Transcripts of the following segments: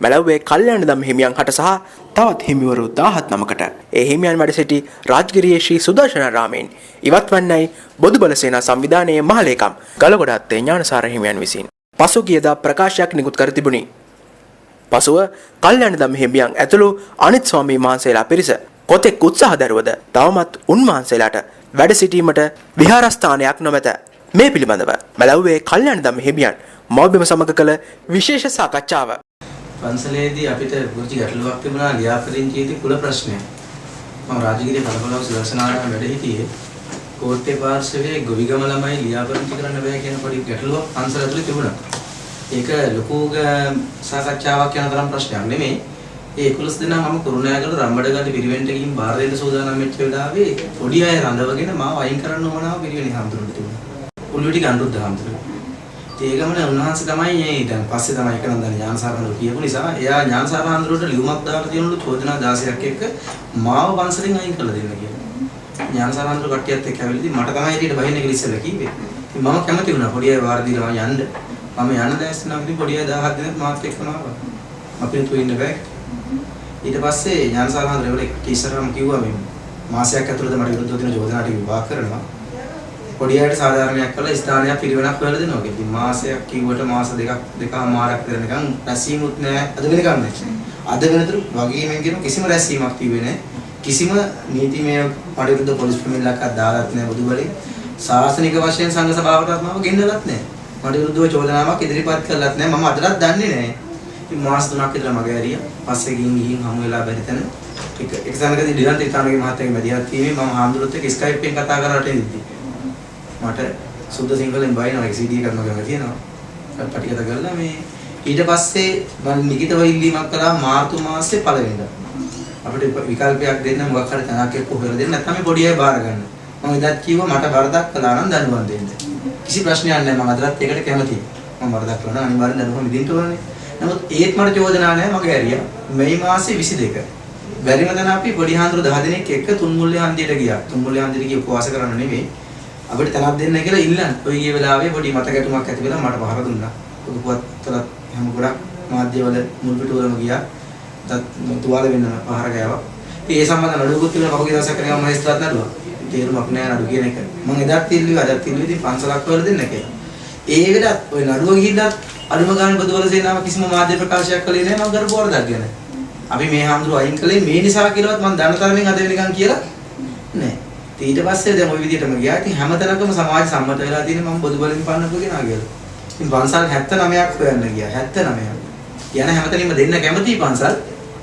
මැලව්වේ කල්යාණදම් හිමියන් හට සහ තවත් හිමිවරු 17 නමකට ඒ හිමියන් වැඩ සිටි රාජගිරියේ ශ්‍රී සුදර්ශනාරාමයෙන් ඉවත් වන්නයි බොදුබල සේනා සංවිධානයේ මහලේකම් ගලගොඩ අත්තේ ඥානසාර හිමියන් විසින් පසුගියදා ප්‍රකාශයක් නිකුත් කර තිබුණි. පසුව කල්යාණදම් හිමියන් ඇතුළු අනිත් ස්වාමීන් වහන්සේලා පිරිස කොතෙක් උත්සාහ දරුවද තවමත් උන්වහන්සේලාට වැඩ සිටීමට විහාරස්ථානයක් නොමැත. මේ පිළිබඳව මැලව්වේ කල්යාණදම් හිමියන් මව්බිම සමග කළ විශේෂ සාකච්ඡාව පන්සලේදී අපිට පුංචි ගැටලුවක් තිබුණා ලියාපදිංචියේදී කුල ප්‍රශ්නය. මම රාජගිරිය කලබලව සුදර්ශනාරාම වැඩ සිටියේ කෝට්ටේ පාර්ශවයේ ගොවිගම ළමයි ලියාපදිංචි කරන්න බෑ කියන පොඩි ගැටලුවක් පන්සල ඇතුලේ තිබුණා. ඒක ලොකු සාකච්ඡාවක් යන තරම් ප්‍රශ්නයක් නෙමෙයි. ඒ 11 දෙනා මම කුරුණෑගල රම්බඩගල්ලේ පිරිවෙන්ට ගිහින් බාර දෙන්න සූදානම් වෙච්ච වෙලාවේ පොඩි අය රඳවගෙන මාව අයින් කරන්න ඕනව පිරිවෙනේ හම්තුරුට තිබුණා. උළුවිටි ගන්නුද්ද හම්තුරු. ඒ ගමන උන්වහන්සේ තමයි මේ දැන් පස්සේ තමයි එක නම් දැන් ඥානසාරහඳුර කියපු නිසා එයා ඥානසාරහඳුරට ලියුමක් දාලා තියෙනලු චෝදනා 16ක් එක්ක මාව පන්සලෙන් අයින් කරලා දෙන්න කියලා. ඥානසාරහඳුර කට්ටියත් එක්ක ඇවිල්ලා මට තමයි ඊට බහින්න කියලා ඉස්සෙල්ලා කිව්වේ. ඉතින් මම කැමති වුණා පොඩි අය වාර දීලා යන්න. මම යන්න දැස්ස නම් ඉතින් පොඩි අය 17 දෙනෙක් මාත් එක්කම ආවා. අපිට තු ඉන්න බෑ. ඊට පස්සේ ඥානසාරහඳුර ඒවල ඉස්සරහම කිව්වා මේ මාසයක් ඇතුළත මට විරුද්ධව තියෙන චෝදනා ටික විවාහ කරනවා. පොඩි අයට සාධාරණයක් කරලා ස්ථානයක් පිරිවෙනක් හොයලා දෙනවා. ඉතින් මාසයක් කිව්වට මාස දෙකමාරක් දෙනකන් රැසීමුත් නැහැ. අද වෙනකන් නැහැ. අද වෙනතුරු වගකීමෙන් කියන කිසිම රැසීමක් තිබෙන්නේ නැහැ. කිසිම නීතිමය පරිවිරුද්ධ පොලිස් ප්‍රමිතියක් දාලත් නැහැ බුදුබලේ. සාසනික වශයෙන් සංඝ සභාවටත් මම ගෙන්නලත් නැහැ. මට විරුද්ධව චෝදනාවක් ඉදිරිපත් කළත් නැහැ. මම අදටත් දන්නේ නැහැ. ඉතින් මාස 3ක් විතර මගේ ඇරියා. පස්සේ ගිහින් හමු වෙලා බැරි තැන එක සැනකදී ඩිලන්ත ඉතාලගේ මහත්තයාගේ මැදිහත් වීමේ මම හාමුදුරුවොත් එක්ක ස්කයිප් එකෙන් කතා කරලා ඉඳි. මට සුද්ධ සිංහලෙන් බයිනවා CD එකක් මගම තියෙනවා. පටිගත කරලා මේ ඊට පස්සේ මම නිකිතව ඉල්ලීමක් කළා මාර්තු මාසේ පළවෙනිදා. අපිට විකල්පයක් දෙන්න මොකක් හරි තනක් එක්ක හොයලා දෙන්න නැත්නම් මේ පොඩි අය බාර ගන්න. මම ඉදත් කිව්වා මට වරදක් කළා නම් දඬුවම් දෙන්න. කිසි ප්‍රශ්නයක් නැහැ මම අදටත් ඒකට කැමතියි. මම වරදක් කළා නම් අනිවාර්යෙන් දඬුවම් දෙන්න ඕනේ. නමුත් ඒත් මට චෝදනා නැහැ මගේ ඇරියා. මේ මාසේ 22. බැරිම දන අපි පොඩි හාන්දුරු 10 දෙනෙක් එක්ක තුන්මුල්ලේ හන්දියට ගියා. තුන්මුල්ලේ හන්දියට ගිය උපවාස කරන්න නෙමෙයි. අපිට තනක් දෙන්න කියලා ඉල්ලන්න. ඔය ගිය වෙලාවේ පොඩි මත ගැටුමක් ඇති වෙලා මට පහර දුන්නා. පොදු පුවත්වල හැම ගොඩක් මාධ්‍යවල මුල් පිටුවලම ගියා. තුවාල වෙන්න පහර ගෑවා. ඉතින් ඒ සම්බන්ධ නඩුවකුත් තිබුණා. පහුගිය දවසක් කරේ මම මහේස්ත්‍රාත් නඩුවා. තේරුමක් නෑ නඩු කියන එක. මම එදාත් ඉල්ලුවා අදත් ඉල්ලුවා ඉතින් පන්සලක් වල දෙන්න කියලා. ඒ වෙලත් ඔය නඩුව ගිහිල්ලා අනුම ගන්න බදුවල සේනාව කිසිම මාධ්‍ය ප්‍රකාශයක් කළේ නෑ මම කරපු වරදක් ගැන. අපි මේ හාමුදුරුවෝ අයින් කළේ මේ නිසා කියලාවත් මම දන්න තරමින් අද වෙනකන් කියලා නෑ. ඊට පස්සේ දැන් ওই විදිහටම ගියා. ඉතින් හැමතැනකම සමාජ සම්මත වෙලා තියෙන මම බොදු බලෙන් පන්නපු කෙනා කියලා. ඉතින් පන්සල් 79ක් හොයන්න ගියා. 79ක්. යන හැමතැනින්ම දෙන්න කැමතියි පන්සල්.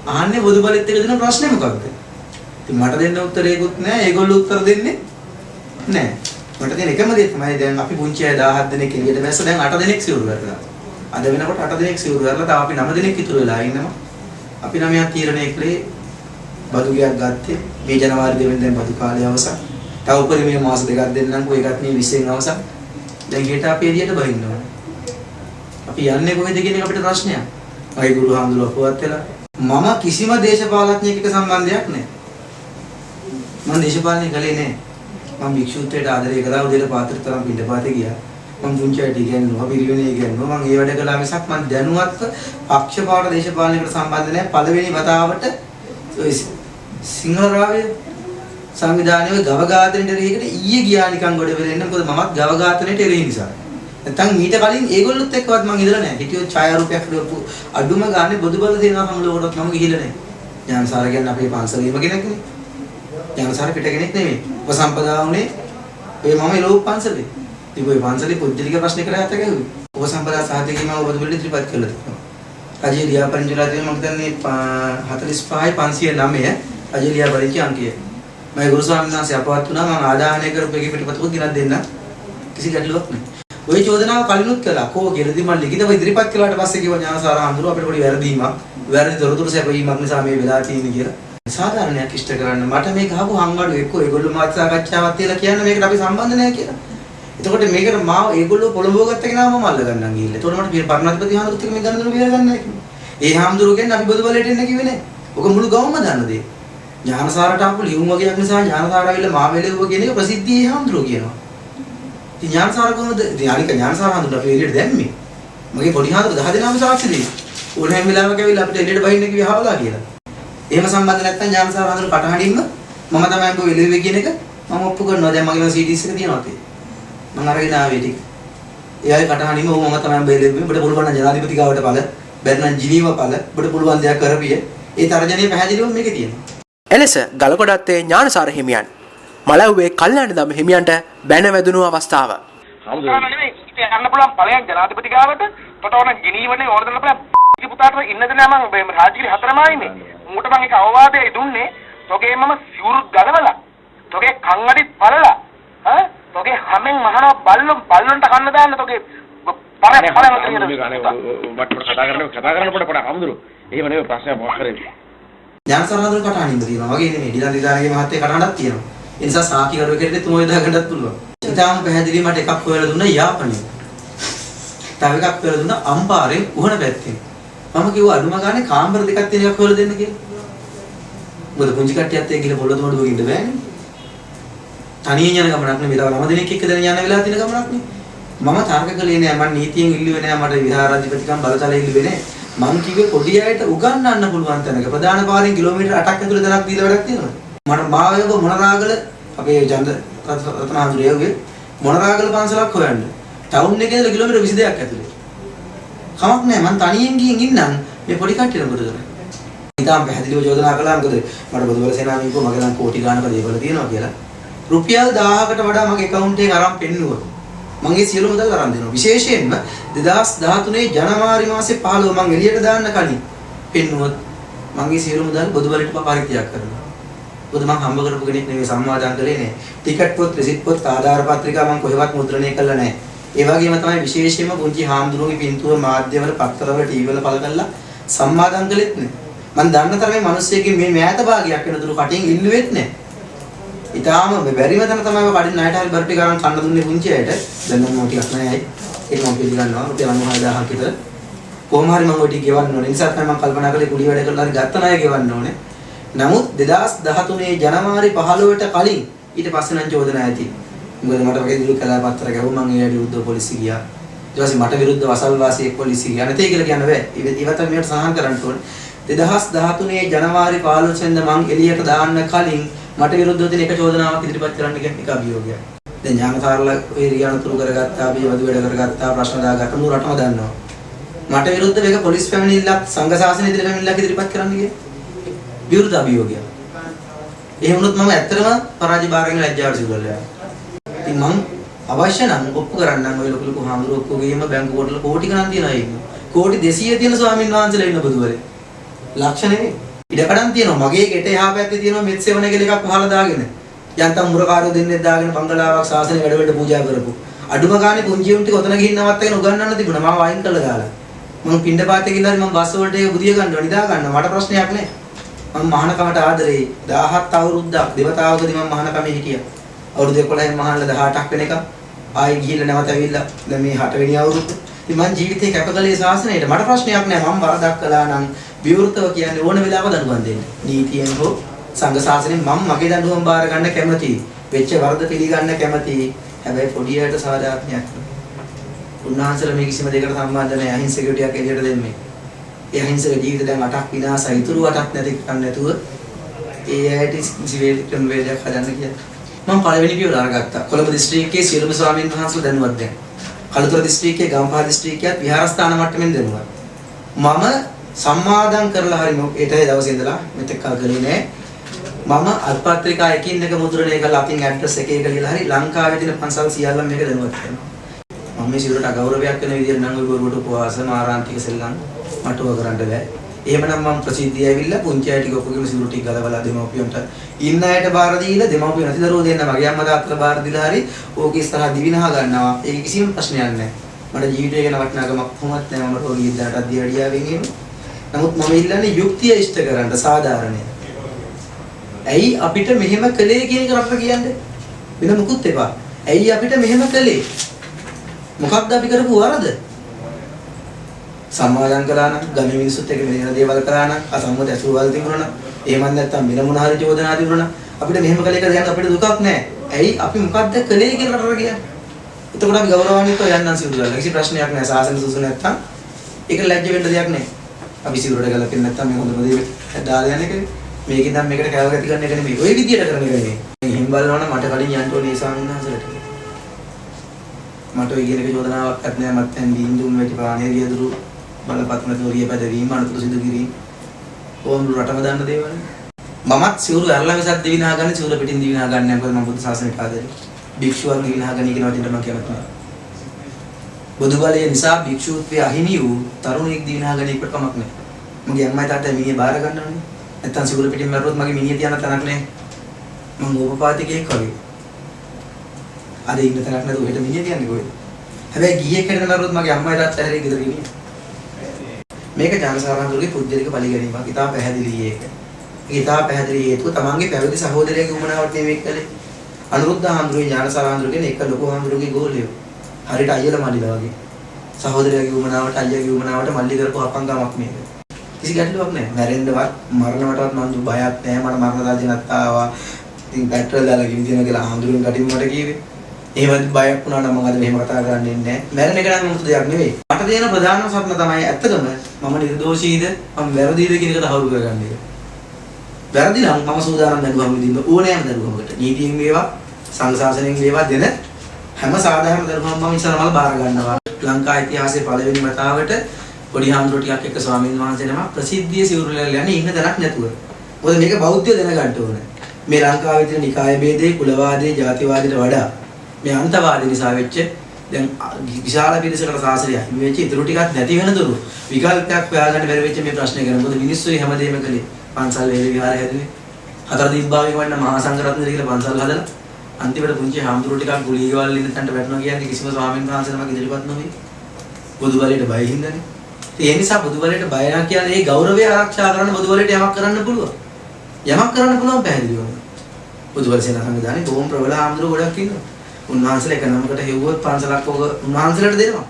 අහන්නේ බොදු බලෙත් එක දෙන ප්‍රශ්නේ මොකක්ද? ඉතින් මට දෙන්න උත්තරේකුත් නැහැ. ඒගොල්ලෝ උත්තර දෙන්නේ නැහැ. මට තියෙන එකම දේ තමයි දැන් අපි පුංචි අය 17 දෙනෙක් එළියට බැස්ස දැන් 8 දෙනෙක් සිවුරු වැටලා. අද වෙනකොට 8 දෙනෙක් සිවුරු වැටලා තව අපි 9 දෙනෙක් ඉතුරු වෙලා ඉන්නවා. අපි 9ක් තීරණය කළේ බදු ගයක් ගත්තේ මේ ජනවාරි 2 වෙනිදා බදු කාලය අවසන්. තව උපරිමයේ මාස දෙකක් දෙන්නම්කෝ ඒකත් මේ 20න් අවසන්. දැන් හෙට අපි එළියට බහින්න ඕනේ. අපි යන්නේ කොහෙද කියන එක අපිට ප්‍රශ්නයක්. මගේ ගුරු හාමුදුරුවෝ අපවත් වෙලා මම කිසිම දේශපාලඥයෙක් එක්ක සම්බන්ධයක් නැහැ. මම දේශපාලනය කළේ නැහැ. මම භික්ෂුත්වයට ආදරය කළා උදේට පාත්‍ර තරම් පිටපාතේ ගියා. මම පුංචියට ඉගෙනුවා පිරිවෙනේ ඉගෙනුවා. මම ඒ වැඩ කළා මිසක් මම දැනුවත්ව පක්ෂපාත දේශපාලනයකට සම්බන්ධ නැහැ. පළවෙනි වතාවට සිංහල රාවය සංවිධානයේ ගව ඝාතනයට එරෙහිකට ඊයේ ගියා නිකන් ගොඩ වෙලෙන්න. මොකද මමත් ගව ඝාතනයට එරෙහි නිසා. නැත්තම් මීට කලින් ඒගොල්ලොත් එක්කවත් මම ඉඳලා නැහැ. හිටියෝ ඡායාරූපයක් හදපු අඩුම ගානේ බොදුබල සේනා සමුලකටත් මම ගිහිල්ලා නැහැ. ඥානසාර කියන්නේ අපේ පන්සලේම කෙනෙක්නේ. ඥානසාර පිට කෙනෙක් නෙමෙයි. උපසම්පදා වුණේ ඒ මම ලෝක පන්සලේ. ඉතින් ඔය පන්සලේ පුද්ගලික ප්‍රශ්න කරලා හත ගැහුවේ. උපසම්පදා සාහිත්‍යකේ මම බොදුබල ඉදිරිපත් කළා තියෙනවා. රජයේ ලියාපදිංචිලා තියෙන මම හිතන්නේ 45යි 509 රජයේ ලියාපදිංචි අංකය. මම ගුරු ස්වාමීන් වහන්සේ අපවත් වුණා. මම ආදාහනය කරපු එකේ පිටපතකුත් ගෙනත් දෙන්න. කිසි ගැටලුවක් නැහැ. ওই චෝදනාව කලිනුත් කළා. කෝ ගෙලදී මම ලිඛිතව ඉදිරිපත් කළාට පස්සේ කිව්වා ඥානසාර හඳුරු අපිට පොඩි වැරදීමක්. වැරදි තොරතුරු සැපයීමක් නිසා මේ වෙලා තියෙන්නේ කියලා. සාධාරණයක් ඉෂ්ට කරන්න මට මේක අහපු හංගඩු එක්ක ඒගොල්ලෝ මාත් සාකච්ඡාවක් තියලා කියන්නේ මේකට අපි සම්බන්ධ නැහැ කියලා. එතකොට මේකට මාව ඒගොල්ලෝ පොළඹව ගත්ත කෙනාම මම අල්ල ගන්නම් ගිහිල්ලා. එතකොට මට පරණාධිපති හඳුරුත් එක්ක මේ ගන්න දුන්න බේර ගන්න නැහැ කිව්වා. ඒ හාමුදුරු කියන්නේ අපි බොදු බලයට එන්න කිව්වේ නැහැ. ඔක මුළු ගවම දන්න දේ. ඥානසාරට ආපු ලියුම් වගේක් නිසා ඥානසාර ආවිල්ලා මා වෙලෙව්ව කියන එක ප්‍රසිද්ධියේ හාමුදුරු කියනවා. ඉතින් ඥානසාර කොහොමද? ඉතින් අනික ඥානසාර හාමුදුරුවෝ අපි එළියට දැම්මේ. මගේ පොඩි හාමුදුරුවෝ 10 දෙනාම සාක්ෂි දෙයි. ඕනෑම වෙලාවක ඇවිල්ලා අපිට එළියට බහින්න කිව්ව හවලා කියලා. එහෙම සම්බන්ධ නැත්නම් ඥානසාර හඳුන කටහඬින්ම මම තමයි ඔබ එළියෙ කියන එක මම ඔප්පු කරනවා. දැන් මගේ CDs එක තියෙනවා තේ. මම අරගෙන ආවේ ටික. එයාගේ කටහඬින්ම ඔව් මම තමයි ඔබ එළියෙ ඔබට පුළුවන් නම් ජනාධිපති ගාවට ඵල, බැරි නම් ජිනීව ඵල, ඔබට පුළුවන් දෙයක් කරපිය. ඒ තර්ජනය පැහැදිලිවම මේකේ තියෙනවා. එලෙස ගලකොඩත්තේ ඥානසාර හිමියන් මලව්වේ කල්යාණදම හිමියන්ට බැන වැදුණු අවස්ථාව. හමුදාන නෙමෙයි ඉතින් යන්න පුළුවන් ඵලයක් ජනාධිපති ගාවට තොට ඕන ජිනීවනේ ඕන දෙන්න පුළුවන් පුතාට ඉන්නද නෑ මම රාජ්‍යයේ හතරමයි මේ මූට මම ඒක අවවාදය දුන්නේ තෝගේ මම සිවුරු ගලවලා තෝගේ කන් අඩි පළලා තෝගේ හැමෙන් මහනවා බල්ලොන්ට කන්න දාන්න තෝගේ පරක් කතා කරන්න පොඩ හමුදුරු එහෙම නෙවෙයි ප්‍රශ්නයක් මොකක් කරේ ඥානසාර හඳුන කටහඬින්ම තියෙනවා වගේ නෙමෙයි ඩිලන් දිදානගේ මහත්තයා කටහඬක් තියෙනවා ඒ නිසා සාකි කරුවේ කෙරෙද්දී තුමෝ යදා ගන්නත් පුළුවන් ඉතාලම පැහැදිලි මට එකක් හොයලා දුන්නා යාපනයේ තව එකක් හොයලා දුන්නා අම්පාරෙන් උහුණ පැත්තෙන් මම කිව්වා අඩුම ගානේ කාමර දෙකක් තියෙන එකක් හොයලා දෙන්න කියලා. මොකද පුංචි කට්ටියත් එක්ක ගිහලා පොළොත් මොඩුවක ඉන්න බෑනේ. තනියෙන් යන ගමනක් නෙමෙයි. තව ළම දෙනෙක් එක්ක දැන යන වෙලාව තියෙන ගමනක් නේ. මම තර්ක කළේ නෑ. මම නීතියෙන් ඉල්ලුවේ නෑ. මට විහාරාධිපතිකම් බලතල ඉල්ලුවේ නෑ. මං කිව්වේ පොඩි අයට උගන්වන්න පුළුවන් තැනක ප්‍රධාන පාරෙන් කිලෝමීටර් 8ක් ඇතුළේ තැනක් දීලා වැඩක් තියෙනවා. මට මාවයක මොනරාගල අපේ ජන්ද රත්නහාමුදුරුවෝගේ මොනරාගල පන්සලක් හොයන්න. ටවුන් එකේ ඉඳලා කිලෝමීටර් 22ක් ඇතුළේ. කමක් නෑ මං තනියෙන් ගිහින් ඉන්නම් මේ පොඩි කට්ටියට මොකද කරන්නේ ඉතාලම පැහැදිලිව චෝදනා කළා මොකද මට බොදුවල සේනාවෙන් කිව්වා මගේ නම් කෝටි ගානක දේවල් තියෙනවා කියලා රුපියල් 1000කට වඩා මගේ account එකේ අරන් පෙන්නුවා මං ඒ සියලු මුදල් අරන් දෙනවා විශේෂයෙන්ම 2013 ජනවාරි මාසේ 15 මං එළියට දාන්න කලින් පෙන්නුවොත් මං ඒ සියලු මුදල් බොදුවලට පරිත්‍යාග කරනවා මොකද මං හම්බ කරපු කෙනෙක් නෙවෙයි සම්මාදම් කළේ නෑ ටිකට් පොත් රෙසිට් පොත් ආධාර පත්‍රිකා මං කොහෙවත් මුද්‍රණය කළා නෑ ඒ වගේම තමයි විශේෂයෙන්ම පුංචි හාමුදුරුවෝගේ පින්තූර මාධ්‍යවල පත්තරවල ටීවී වල පළ කරලා සම්මාදම් කළෙත් නේ. මම දන්න තරමේ මිනිස්සෙක්ගේ මේ මෑත භාගයක් වෙනතුරු කටින් ඉල්ලුවෙත් නේ. ඊටාම මේ බැරිම තැන තමයි ඔය කඩින් ණයට හරි බර ටික ගන්න කන්න දුන්නේ පුංචි අයට. දැන් නම් මොකක් ටිකක් නැහැ. ඒක මම පිළිගන්නවා. රුපියල් 96000ක් විතර. කොහොම හරි මම ඔය ටික ගෙවන්න ඕනේ. නිසා තමයි මම කල්පනා කළේ කුඩි වැඩ කරලා හරි ගත්ත ණය ගෙවන්න ඕනේ. නමුත් 2013 ජනවාරි 15ට කලින් ඊට පස්සේ නම් චෝදනා ඇති. මොකද මට වගේ දිලු කලාපත්‍ර ගැහුවා මම ඒ විරුද්ධව පොලිසිය ගියා. ඊට පස්සේ මට විරුද්ධව වසල්වාසියෙක් පොලිසිය ගියා. නැතේ කියලා කියන්න බෑ. ඉවත් මේකට සහන් කරන්න ඕනේ. 2013 ජනවාරි 15 වෙනිදා මම එළියට දාන්න කලින් මට විරුද්ධව තියෙන එක චෝදනාවක් ඉදිරිපත් කරන්න කියන එක අභියෝගයක්. දැන් ඥානසාරලා ඒ රියානතුරු කරගත්තා, අපි වදු වැඩ කරගත්තා, ප්‍රශ්න දාගත්තා නු රටම දන්නවා. මට විරුද්ධව ඒක පොලිස් පැමිණිල්ලක් සංඝ ශාසනය ඉදිරියට පැමිණිල්ලක් ඉදිරිපත් කරන්න ගියේ. විරුද්ධ අභියෝගයක්. එහෙම වුණොත් මම ඇත්තටම පරාජය බාරගෙන ලැජ්ජාවට සිදු කරලා යනවා. ඉතින් මං අවශ්‍ය නම් ඔප්පු කරන්නම් ඔය ලොකු ලොකු හාමුදුරුවෝගේම බැංකු වල කෝටි ගණන් තියනවා ඒක. කෝටි 200 තියෙන ස්වාමීන් වහන්සේලා ඉන්න බුදුවරේ. ලක්ෂ නෙවෙයි. ඉඩකඩම් තියෙනවා. මගේ ගෙට එහා පැත්තේ තියෙනවා මෙත් සෙවණ කියලා එකක් වහලා දාගෙන. යන්තම් මුරකාරයෝ දෙන්නෙක් දාගෙන බංගලාවක් සාසනේ වැඩ පූජා කරපු. අඩුම ගානේ පුංචියුන් ටික ඔතන ගිහින් නවත්තගෙන උගන්වන්න තිබුණා. මම වයින් කළා දාලා. මම පින්ඩපාතේ ගිහලා මම බස් වලට ඒක බුදිය ගන්නවා නිදා ගන්නවා. මට ප්‍රශ්නයක් නැහැ. මම මහානකමට ආදරේ 17 අවුරුද්දක් දෙවතාවකදී මම මහානකමේ හිටියා. අවුරුදු 11න් මහානලා 18ක් වෙනකම් ආයෙ ගිහිල්ලා නැවත ඇවිල්ලා දැන් මේ 6 වෙනි අවුරුද්ද. ඉතින් මං ජීවිතේ කැපකලේ ශාසනයට මට ප්‍රශ්නයක් නැහැ. මම වරදක් කළා නම් විවෘතව කියන්නේ ඕන වෙලාවක දඬුවම් දෙන්න. නීතියෙන් හෝ සංඝ ශාසනයෙන් මම මගේ දඬුවම් බාර ගන්න කැමතියි. වෙච්ච වරද පිළිගන්න කැමතියි. හැබැයි පොඩි අයට සාධාරණයක්. උන්වහන්සේලා මේ කිසිම දෙයකට සම්බන්ධ නැහැ. අහිංසකයෝටියක් එළියට දෙන්නේ. ඒ අහිංසක ජීවිත දැන් 8ක් විනාශයි. ඉතුරු 8ක් නැති කන්න නැතුව ඒ ඇයිටි ජීවිත ක්‍රම වේදයක් හදන්න කියලා. මම පළවෙනි පියවර අරගත්තා. කොළඹ දිස්ත්‍රික්කයේ සියලුම ස්වාමීන් වහන්සේලා දැනුවත් දැන්. කළුතර දිස්ත්‍රික්කයේ ගම්පහ දිස්ත්‍රික්කයත් විහාරස්ථාන මට්ටමින් දැනුවත්. මම සම්මාදම් කරලා හරි ඒටේ දවසේ ඉඳලා මෙතෙක් කල් ගලේ නෑ. මම අත්පත්‍රිකා එකින් එක මුද්‍රණය කරලා අතින් ඇඩ්‍රස් එක එක ලියලා හරි ලංකාවේ තියෙන පන්සල් සියල්ලම මේක දැනුවත් කරනවා. මම මේ සිරුරට අගෞරවයක් වෙන විදිහට නම් ඔය බොරුවට උපවාස මාරාන්තික සෙල්ලම් මට ඔය කරන්න බෑ. එහෙමනම් මම ප්‍රසිද්ධිය ඇවිල්ලා පුංචි අය ටික ඔක්කොගෙම සිරුරු ටික ගලවලා දෙමව්පියන්ට ඉන්න අයට බාර දීලා දෙමව්පියන් නැති දරුවෝ දෙන්න මගේ අම්මා තාත්තලා බාර දීලා හරි ඕක ඉස්සරහ දිවිනහ ගන්නවා. ඒක කිසිම ප්‍රශ්නයක් නැහැ. මට ජීවිතය ගැන වටිනාකමක් කොහොමත් නැහැ. මම රෝගී ඉඳලාට අධ්‍යයඩියාවෙන් ඉන්නේ. නමුත් මම ඉල්ලන්නේ යුක්තිය ඉෂ්ට කරන්න සාධාරණය. ඇයි අපිට මෙහෙම කළේ කියන එක රටට කියන්නේ? වෙන මුකුත් එපා. ඇයි අපිට මෙහෙම කළේ? මොකක්ද අපි කරපු වරද? සම්මාදම් කළා නම් ගමේ මිනිස්සුත් එක්ක මෙහෙම දේවල් කළා නම් අසම්මත ඇසුරුවල් තිබුණා නම් එහෙම නැත්නම් වෙන මොන හරි චෝදනා තිබුණා නම් අපිට මෙහෙම කළේ කියලා දැන් අපිට දුකක් නැහැ. ඇයි අපි මොකද්ද කළේ කියලා රටට කියන්නේ? එතකොට අපි ගෞරවාන්විතව යන්නම් සිදුරලා. කිසි ප්‍රශ්නයක් නැහැ. සාසන සුසු නැත්නම් ඒක ලැජ්ජ වෙන්න දෙයක් නැහැ. අපි සිවුරට ගලපෙන්නේ නැත්තම් මේ හොඳම දේ දාලා යන එකනේ. මේකෙන් නම් මේකට කෑව ගැති ගන්න එක නෙමෙයි. ওই විදියට කරන එක නෙමෙයි. එහෙන් බලනවා නම් මට කලින් යන්න ඕනේ ස්වාමීන් වහන්සේට. මට ඔය කියන එක චෝදනාවක්වත් නෑ. මත් දැන් බින්දුම් වෙටි පානේ රියදුරු බලපත් නැතුව රියපැදවීම අනුතුරු සිදු කිරීම. ඕම් රටම දාන්න දේවල්. මමත් සිවුරු අරලා විසක් දෙවිනා ගන්න සිවුර පිටින් දිවිනා ගන්න නැහැ. මොකද මම බුද්ධ ශාසනයට ආදරේ. භික්ෂුවන් දිවිනා ගන්න කියන වචනට මම කැමති නෑ. බුදු බලය නිසා භික්ෂුත්වයේ අහිමි වූ තරුණයෙක් දිවිනා ගන්න එකට කමක් නෑ. මගේ අම්මයි තාත්තයි මිනිහ බාර ගන්නවනේ. නැත්තම් සිවුර පිටින් මැරුවොත් මගේ මිනිහ තියන්න තැනක් නෑ. මම ඕපපාතිකයෙක් වගේ. අද ඉන්න තැනක් නැතුව හෙට මිනිහ තියන්නේ කොහෙද? හැබැයි ගියේ කෙනෙක් මැරුවොත් මගේ අම්මයි තාත්තයි හැරේ ගෙදර ගෙනියන. මේක ඥානසාරාන්තුගේ පුජ්‍යලික පරිගැනීමක්. ඉතාල පැහැදිලි ඒක. ඉතාල පැහැදිලි හේතුව තමන්ගේ පැවිදි සහෝදරයාගේ උමනාවට නෙවෙයි කලේ. අනුරුද්ධ හාමුදුරුවෝ ඥානසාරාන්තුරු කියන එක ලොකු හාමුදුරුවෝගේ ගෝලියෝ. හරියට අයියලා මල්ලිලා වගේ. සහෝදරයාගේ උමනාවට අයියාගේ උමනාවට මල්ලි කරපු අපංගමක් මේක. කිසි ගැටලුවක් නැහැ. මැරෙන්නවත් මරණයටවත් මම බයක් නැහැ. මට මරණ දාදිනත් ආවා. ඉතින් පෙට්‍රල් දාලා ගිනි තියන කියලා හාමුදුරුවෝ කටින් මට කිව්වේ. එහෙම බයක් වුණා නම් මම අද මෙහෙම කතා කරන්නේ නැහැ. මැරෙන එක නම් මුතු දෙයක් නෙවෙයි. මට තියෙන ප්‍රධානම සත්‍ය තමයි ඇත්තටම මම නිර්දෝෂීද මම වැරදිද කියන එක තහවුරු කරගන්න එක. වැරදි නම් මම සූදානම් දඬුවම් විඳින්න ඕනෑම දඬුවමකට. නීතියෙන් වේවා සංශාසනයෙන් වේවා දෙන හැම සාධාරණ දඬුවම් මම ඉස්සරහම බාර ගන්නවා. ලංකා ඉතිහාසයේ පළවෙනි වතාවට පොඩි හාමුදුරුවෝ ටිකක් එක්ක ස්වාමීන් වහන්සේ නමක් ප්‍රසිද්ධියේ සිවුරුලලා යන්නේ ඉන්න තැනක් නැතුව. මොකද මේක බෞද්ධය දැනගන්න ඕනේ. මේ ලංකාවේ තියෙන නිකාය ભેදේ, කුලවාදේ, ජාතිවාදයට වඩා මේ අන්තවාදී නිසා වෙච්ච දැන් විශාල පිරිසකට සාසනය හිමි වෙච්ච ඉතුරු ටිකක් නැති වෙනදුරු විකල්පයක් හොයාගන්න බැරි වෙච්ච මේ ප්‍රශ්නේ කරන මොකද මිනිස්සුයි හැමදේම කළේ පන්සල් වේල විහාරය හැදුවේ හතර දිබ්බාවෙන් වන්න මහා සංඝරත්නය කියලා පන්සල් හදලා අන්තිමට පුංචි හාමුදුරුවෝ ටිකක් ගුලීගවල් ඉන්න තැනට වැටෙනවා කියන්නේ කිසිම ස්වාමීන් වහන්සේ නමක් ඉදිරියපත් නොවේ බුදු බලයට බය හින්දානේ ඒ නිසා බුදු බලයට බය නැහැ කියන්නේ ඒ ගෞරවය ආරක්ෂා කරන්න බුදු බලයට යමක් කරන්න පුළුවන් යමක් කරන්න පුළුවන් පැහැදිලිවම බුදු බල සේනා සංවිධානයේ බොහොම ප්‍රබල හාමුදුරුවෝ ගොඩක් ඉන්නවා උන්වහන්සේලා එක නමකට හෙව්වොත් පන්සලක් ඔක උන්වහන්සේලාට දෙනවා.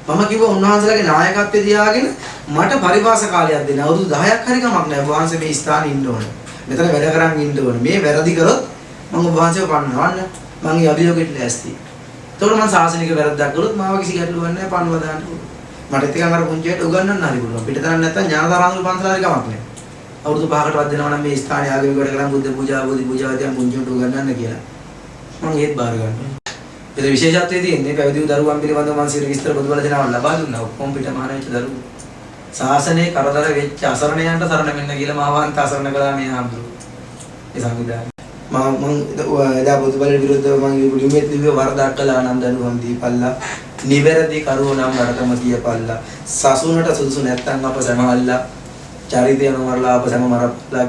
මම කිව්වා උන්වහන්සේලාගේ නායකත්වයේ තියාගෙන මට පරිවාස කාලයක් දෙන්න. අවුරුදු 10ක් හරි කමක් නැහැ. වහන්සේ මේ ස්ථානේ ඉන්න ඕනේ. මෙතන වැඩ කරන් ඉන්න ඕනේ. මේ වැරදි කරොත් මම වහන්සේව පන්නවන්න. මම ඒ අභියෝගයට ලෑස්තියි. ඒතකොට මම සාසනික වැරද්දක් කරොත් මාව කිසි ගැටලුවක් නැහැ පන්නව දාන්න පුළුවන්. මට ඉතින් අර පුංචියට උගන්වන්න හරි පුළුවන්. පිටතන නැත්තම් ඥානදාරාන්තුරු පන්සල හරි කමක් නැහැ. අවුරුදු 5කටවත් දෙනවා නම් මේ ස්ථානේ ආගමික වැඩ කරන් බුද්ධ පූජා බෝධි පූජා වදියන් පුංචියට උගන්වන්න කියලා. මම ඒත් බාර ගන්නවා. ඒ විශේෂත්වයේ තියෙන්නේ පැවිදි වූ දරුවන් පිළිබඳව මම සියලු විස්තර පොදු බල දෙනවා ලබා දුන්නා. ඔක්කොම පිට මහාන වෙච්ච දරුවෝ. ශාසනයේ කරදර වෙච්ච අසරණයන්ට සරණ වෙන්න කියලා මාවන්ත අසරණ කළා මේ හාමුදුරුවෝ. ඒ සංවිධානය. මම එදා පොදු බලයට විරුද්ධව මම ලියුමෙත් ලිව්වේ වරදක් කළා නම් දඬුවම් දීපල්ලා. නිවැරදි කරුවෝ නම් වරදම කියපල්ලා. සසුනට සුදුසු නැත්තම් අප සමහල්ලා. චරිතය නොමරලා අප සම මරප්ලා